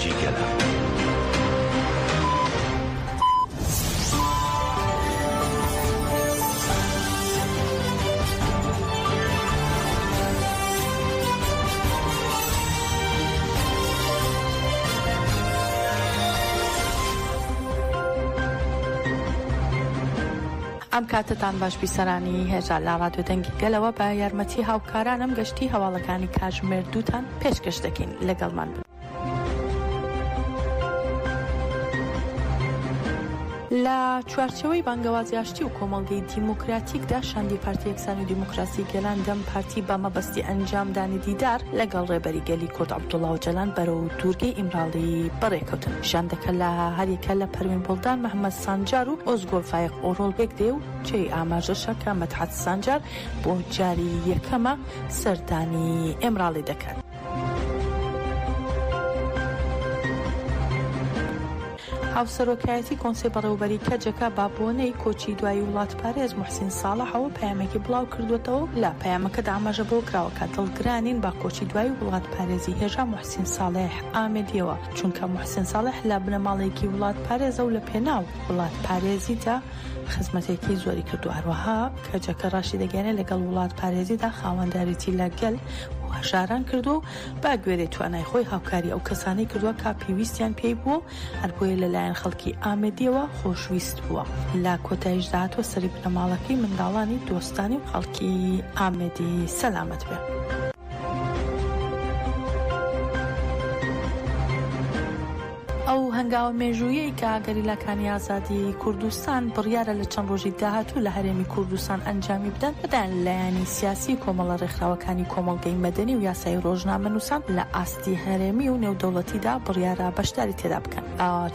دەنگی گەلە. ئەم کاتتان باش بیسەرانی هێژە لە ڕادیۆ دەنگی گەلەوە بە یارمەتی هاوکارانم گەشتی هەواڵەکانی کاتژمێر دووتان پێشکەش دەکەین. لەگەڵمان بن. لە چوارچەوەی بانگەوازی ئاشتی و کۆمەڵگەی دیموکراتیکدا شاندی پارتی یەکسانی و دیموکراسی گەلان دەم پارتی بە مەبەستی ئەنجامدانی دیدار لەگەڵ ڕێبەری گەلی کورد عەبدوڵڵا ئۆجەلان بەرەو دوورگەی ئیمراڵی بەڕێکەوتن. شاندەکە لە هەریەکە لە پەروین بڵدان محەممەد سانجار و ئۆزگۆل فایق ئۆڕۆڵبێک دێ و چێی ئاماژەشە کە مەدحەت سانجار بۆ جاری یەکەمە سەردانی ئیمراڵی دەکات. هاوسەرۆکایەتی کۆنسێ بەڕێوەبەری کەجەکە بابۆنەی کۆچی دوای وڵات پارێز موحسین ساڵحەوە پەیامێکی بڵاو کردوێتەوە. لە پەیامەکەدا ئاماژە بۆ کراوە کە دڵگرانین با کۆچی دوای وڵات پارێزی هێژا موحسین ساڵح ئامێدیەوە، چونکە موحسین ساڵح لە بنەماڵێکی وڵات پارێزە و لە پێناو وڵات پارێزیدا خزمەتێکی زۆری کردو. هەروەها کەجەکە ڕاشی دەگەێنێت لەگەڵ وڵات پارێزیدا خاوەنداریتی لەگەل هەژاران کردو با گوێرەی توانای خۆی هاوکاری ئەو کەسانی کردووە کا پێویستیان پێی بووە هەربۆیە لەلایەن خەڵکی ئامێدیەوە خۆشویست بووە. لە کۆتاییشدا هاتووە سەری بنەماڵەکەی منداڵانی دۆستانی و خەڵکی ئامێدی سەلامەت بێ. ئەو هەنگاوە مێژوویەی کە گەریلاکانی ئازادی کوردستان بڕیارە لە چەند ڕۆژی داهاتوو لە هەرێمی کوردستان ئەنجامی بدەن بەدان لایەنی سیاسی کۆمەڵە ڕێکخراوەکانی کۆمەڵگەی مەدەنی و یاسای ڕۆژنامەنووسان لە ئاستی هەرێمی و نێودەوڵەتیدا بڕیارە بەشداری تێدا بکەن.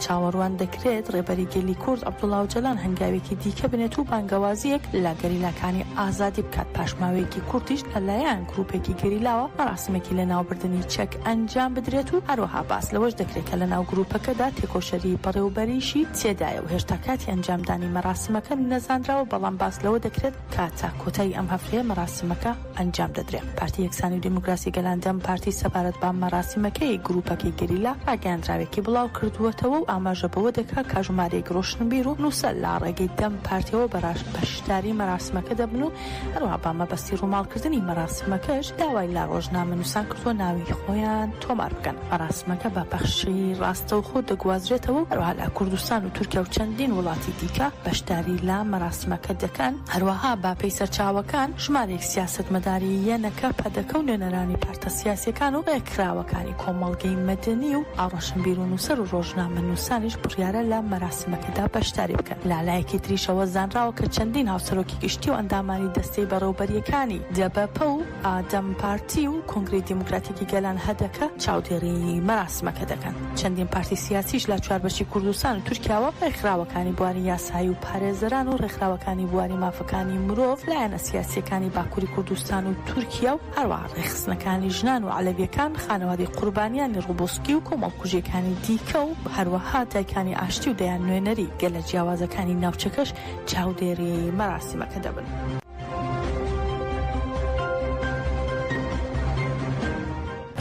چاوەڕوان دەکرێت ڕێبەری گەلی کورد عەبدوڵڵا ئۆجەلان هەنگاوێکی دیکە بنێت و بانگەوازیەک لە گەریلاکانی ئازادی بکات. پاشماوەیەکی کورتیش لەلایەن گروپێکی گەریلاوە مەراسمێکی لە ناوبردننی چەک ئەنجام بدرێت و هەروەها باس لەوەش دەکرێت کە لە ناو گروپەکەدا تێکۆشەری بەڕێوەبەریشی تێدایە و هێشتا کاتی ئەنجامدانی مەراسمەکە نەزانراوە، بەڵام باس لەوە دەکرێت کاتە کۆتایی ئەم هەفتەیە مەراسمەکە ئەنجام دەدرێت. پارتی یەکسانی و دیموکراسی گەلان دەم پارتی سەبارەت بە مەراسمەکەی گروپەکەی گەریلا ڕاگەیاندراوێکی بڵاو کردووەتەوە و ئاماژە بەوە دەکات کاژمارەیەک ڕۆشنبیر و نووسە لە ڕێگەی دەم پارتیەوە بەشداری مەراسمەکە دەبن و هەروەها بە مەبەستی ڕووماڵکردنی مەراسمەکەش داوای لە ڕۆژنامەنووسان کردووە ناوی خۆیان تۆمار بکەن. مەراسمەکە بە بەخشی ڕاستەوخۆ دەگوازرێتەوە. هەروەها لە کوردستان و تورکیا و چەندین وڵاتی دیکە بەشداری لە مەراسمەکە دەکەن. هەروەها با پێی سەرچاوەکان ژمارەیەک سیاسەتمەداری یەنەکە پەدەکە و نوێنەرانی پارتە سیاسیەکان و ڕێکخراوەکانی کۆمەڵگەی مەدەنی و ئاڕۆشنبیر و نووسەر و ڕۆژنامەنووسانیش بڕیارە لە مەراسمەکەدا بەشداری بکەن. لالایەکی تریشەوە زانراوە کە چەندین هاوسەرۆکی گشتی و ئەندامانی دەستەی بەڕێوەبەریەکانی دەبەپە و ئادەم پارتی و کۆنگرەی دیموکراتیکی گەلان هەدەکە چاودێری مەراسمەکە دەکەن. چەندین پارتی سیاسیش لە چواربەشی کوردستان و تورکیاوە ڕێکخراوەکانی بواری یاسایی و پارێزەران و ڕێکخراوەکانی بواری مافەکانی مرۆڤ لایەنە سیاسیەکانی باکووری کوردستان و تورکیا و هەروەها ڕێخستنەکانی ژنان و عەلەویەکان، خانەوادەی قوربانیانی ڕووبۆسکی و کۆمەڵکوژیەکانی دیکە و هەروەها دایکانی ئاشتی و دەیان نوێنەری گەلە جیاوازەکانی ناوچەکەش چاودێری مەراسمەکە دەبن.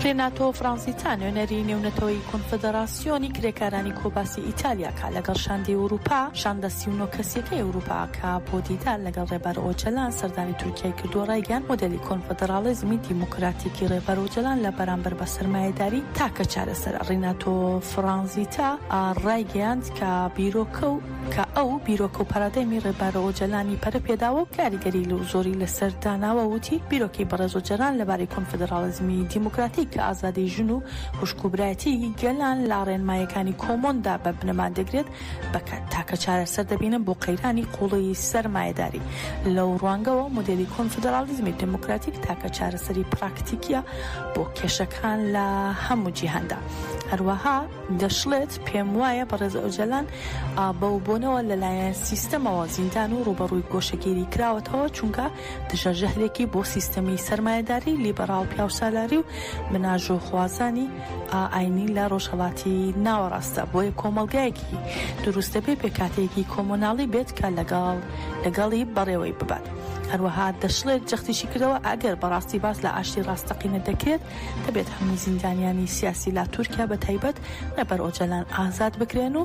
رێناتۆ فرانسیتا نوێنەری نێونەتەوەی کۆنفدەراسیۆنی کرێکارانی کۆباسی ئیتالیا کە لەگەڵ شاندی ئەوروپا شاندە 39 کەسێکەی ئەوروپا کە بۆ دیدار لەگەڵ ڕێبەر ئۆجەلان سەردانی تورکیای کردووە ڕایگەیاند مۆدێلی کۆنفدەرالیزمی دیموکراتیکی ڕێبەر ئۆجەلان لە بەرامبەر بە سەرمایەداری تاکە چارەسەر. رێناتۆ فرانسیتا ڕایگەیاند کە ئەو بیرۆکە و پارادایمی ڕێبەر ئۆجەلانی پەرە پێداوە و کاریگەری زۆری لەسەر داناوە. وتی بیرۆکەی بەڕێز ئۆجەلان لەبارەی کۆنفدەرالیزمی دیموکراتیک کە ئازادی ژن و خوشکوبرایەتی گەلان لە ڕێنمایەکانی کۆمۆندا بە بنەمان دەگرێت بە تاکە چارەسەر دەبینن بۆ قەیرانی قوڵی سەرمایەداری. لەو ڕوانگەوە مۆدێلی کۆنفدەرالیزمی دیموکراتیک تاکە چارەسەری پراکتیکیە بۆ کێشەکان لە هەموو جیهاندا. هەروەها دەشڵێت پێم وایە بەڕێز ئۆجەلان بەو بۆنەوە لەلایەن سیستەمەوە زیندان و ڕوبەڕووی گۆشەگیری کراوەتەوە، چونکە دژەژەهرێکی بۆ سیستەمی سەرمایەداری لیبەراڵ پیاوسالاری و مناژۆ خوازانی ئاینی لە ڕۆژهەڵاتی ناوەڕاستە. بۆیە کۆمەڵگایەکی دروستە بێ پێکاتەیەکی کۆمۆناڵی بێت کە لەگەڵی بەڕێوەی ببات. هەروەها دەشڵێت جەختیشی کردەوە ئەگەر بەڕاستی باس لە ئاشتی ڕاستەقینە دەکرێت دەبێت هەموو زیندانیانی سیاسی لە تورکیا بە تایبەت لەبەر ئۆجەلان ئازاد بکرێن و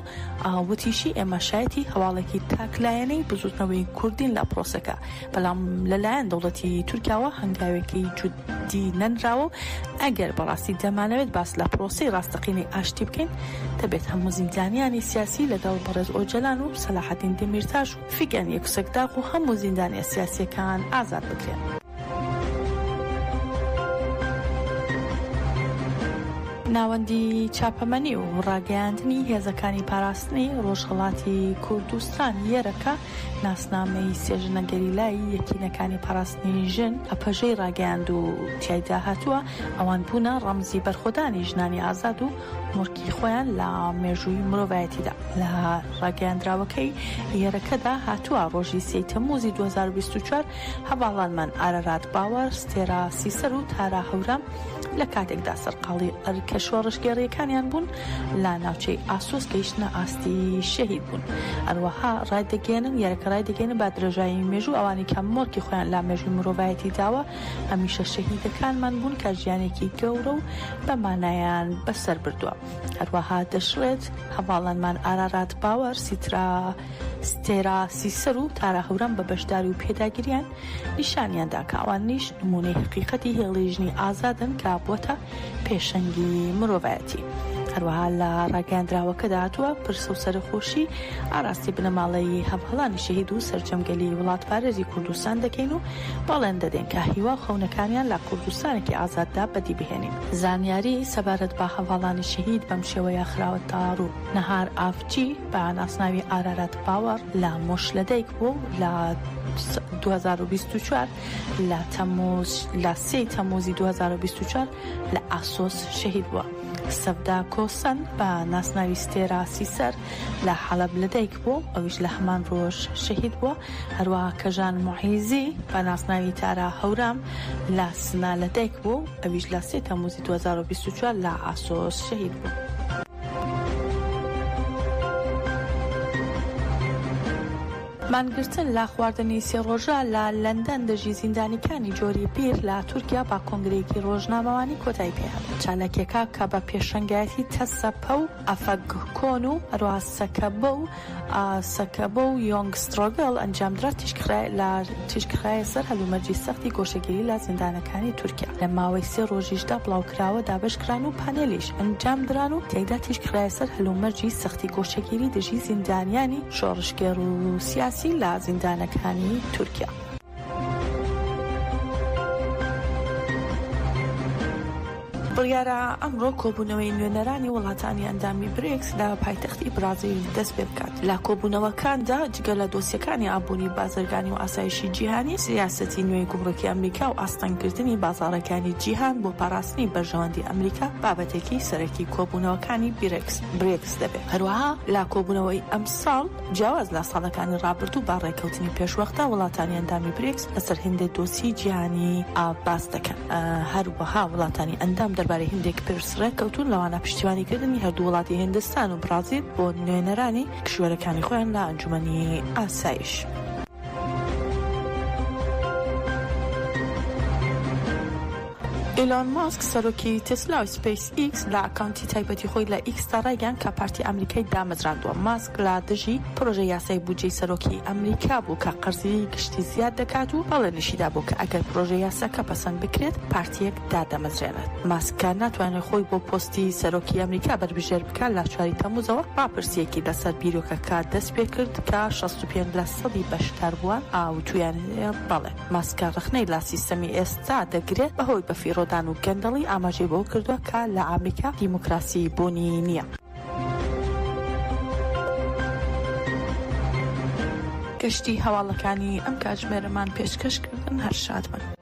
وتیشی ئێمە شایەتی هەواڵێکی تاکلایەنەی بزوتنەوەی کوردین لە پرۆسەکە، بەڵام لەلایەن دەوڵەتی تورکیاوە هەنگاوێکی جودی نەنراوە و ئەگەر بەڕاستی دەمانەوێت باس لە پرۆسەی ڕاستەقینەی ئاشتی بکەین دەبێت هەموو زیندانیانی سیاسی لەگەڵ بەڕێز ئۆجەلان و سەلاحەدین دەمیرتاش و فیگەن یەکسەکداق و هەموو زیندانیە سیاسیەکان ئازاد بکرێن. ناوەندی چاپەمەنی و ڕاگەیاندنی هێزەکانی پاراستنی ڕۆژهەڵاتی کوردستان یێرەکە ناسنامەی سێژنە گەریلایی یەکینەکانی پاراستنی ژن ئەپەژەی ڕاگەیاند و تیایدا هاتووە ئەوان بوونە ڕەمزی بەرخۆدانی ژنانی ئازاد و مورکی خۆیان لە مێژووی مرۆڤایەتیدا. لە ڕاگەیاندراوەکەی یێرەکەدا هاتووە ڕۆژی 3 تەمموزی 2024 هەواڵانمان ئارەرات باوەر، ستێرا سیسەر و تارا هەورام لە کاتێکدا سەرقاڵی ئەرکە شۆڕشگێڕیەکانیان بوون لە ناوچەی ئاسۆس گەیشتنە ئاستی شەهید بوون. هەروەها ڕایدەگەێنن یارەکە ڕایدەگەێنن با درێژایی مێژوو ئەوانی کە مۆرکی خۆیان لە مێژووی مرۆڤایەتی داوە هەمیشە شەهیدەکانمان بوون کە ژیانێکی گەورە و بەمانایان بەسەر بردووە. هەروەها دەشڵێت هەواڵانمان ئارارات باوەر، ستێرا سیسەر و تارا هەورام بە بەشداری و پێداگیریان نیشانیاندا کە ئەوانیش نمونەی حقیقەتی هێڵی ئازادن کە بووەتە پێشەنگی مرۆڤایەتی. هەروەها لە ڕاگەیاندراوەکەدا هاتووە پرسە و سەرخۆشی ئاراستی بنەماڵەی هەڵهەڵانی شەهید و سەرجەمگەلی وڵات پارێزی کوردستان دەکەین و بەڵێن دەدەین کە هیوا خەونەکانیان لە کوردستانێکی ئازاددا بەدی بهێنین. زانیاری سەبارەت بە هەواڵانی شەهید بەم شێوەیە خراوە تاڕوو. نەهار ئافچی بە ناسناوی ئارارات باوەڕ لە مۆشلەدەیک بوو لە 2024 لە 3 تەمموزی 2024 لە ئاسۆس شەهید بووە. سەفدا کۆسەن بە ناسناوی ستێرا سیسەر لە حەلەب لەدایک بوو، ئەویش لە هەمان ڕۆژ شەهید بووە. هەروەها کەژان موحیزی بە ناسناوی تارا هەورام لە سنا لەدایک بوو، ئەویش لە 3 تەمموزی 2024 لە ئاسۆس شەهید بوو. مانگرتن لە خواردنی سێ ڕۆژە لە لەندەن دەژی زیندانیکانی جۆری بیر لە تورکیا با کۆنگرەیەکی ڕۆژنامەوانی کۆتایی پێهات. چالەکێکە کە بە پێشەنگایەتی تەسەپە و ئەفەگکۆن و هەروەها سەکەبە و یۆنگسترۆگەڵ ئەنجامدرا لە تیشکخرایە سەر هەلومەرجی سەختی گۆشەگیری لە زیندانەکانی تورکیا. لە ماوەی 3 ڕۆژیشدا بڵاوکراوە دابشکران و پانێلیش ئەنجامدران و تێیدا تیشکخرایە سەر هەلومەرجی سەختی گۆشەگیری دژی زیندانیانی شۆڕشگێڕ و سیاسی لە زیندانەکانی تورکیا. بڕیارە ئەمڕۆ کۆبوونەوەی نوێنەرانی وڵاتانی ئەندامی بریکس لە پایتەختی برازیل دەست پێ بکات. لە کۆبوونەوەکاندا جگە لە دۆسیەکانی ئابووری بازرگانی و ئاسایشی جیهانی، سیاسەتی نوێی گومڕکی ئەمریکا و ئاستانکردنی بازاڕەکانی جیهان بۆ پاراستنی بەرژەوەندی ئەمریکا بابەتێکی سەرەکی کۆبوونەوەکانی بریکس دەبێت. هەروەها لە کۆبوونەوەی ئەم ساڵ جیاواز لە ساڵەکانی ڕابردوو با ڕێکەوتنی پێشوەختە وڵاتانی ئەندامی بریکس لەسەر هێندە دۆسی جیهانی باس دەکەن. هەروەها وڵاتانی ئەندام دەربارەی هێندێک پرسڕێک کەوتون لەوانە پشتیوانیکردنی هەردوو وڵاتی هیندستان و برازیل بۆ نوێنەرانی کشوەرەکانی خۆیان لە ئەنجومەنی ئاسایش. ئیلۆن ماسک سەرۆکی تسلا و سپیس ئیکس لە ئەکاونتی تایبەتی خۆی لە ئیکسدا ڕایگەیاند کە پارتی ئەمریکای دامەزراندووە. ماسک لە دژی پرۆژە یاسای بودجەی سەرۆکی ئەمریکا بوو کە قەرزی گشتی زیاد دەکات و بەڵێنیشیدا بوو کە ئەگەر پرۆژە یاساکە پەسەند بکرێت پارتیەک دادەمەزرێنێت. ماسک ناتوانێت خۆی بۆ پۆستی سەرۆکی ئەمریکا بەربژێر بکات. لە 4 تەمموزەوە ڕاپرسیەکی لەسەر بیرۆکەکە دەست پێ کرد کە 65% بەشدار بووە ئاوتویان بەڵێ. ماسک ڕخنەی لە سیستەمی ئێستا دەگرێت بەهۆی بەفیڕۆدان و گەندەڵی ئاماژەی بۆ کردووە کە لە ئەمریکا دیموکراسی بوونی نییە. گەشتی هەواڵەکانی ئەم کاتژمێرەمان پێشکەشکردن هەر شادمان.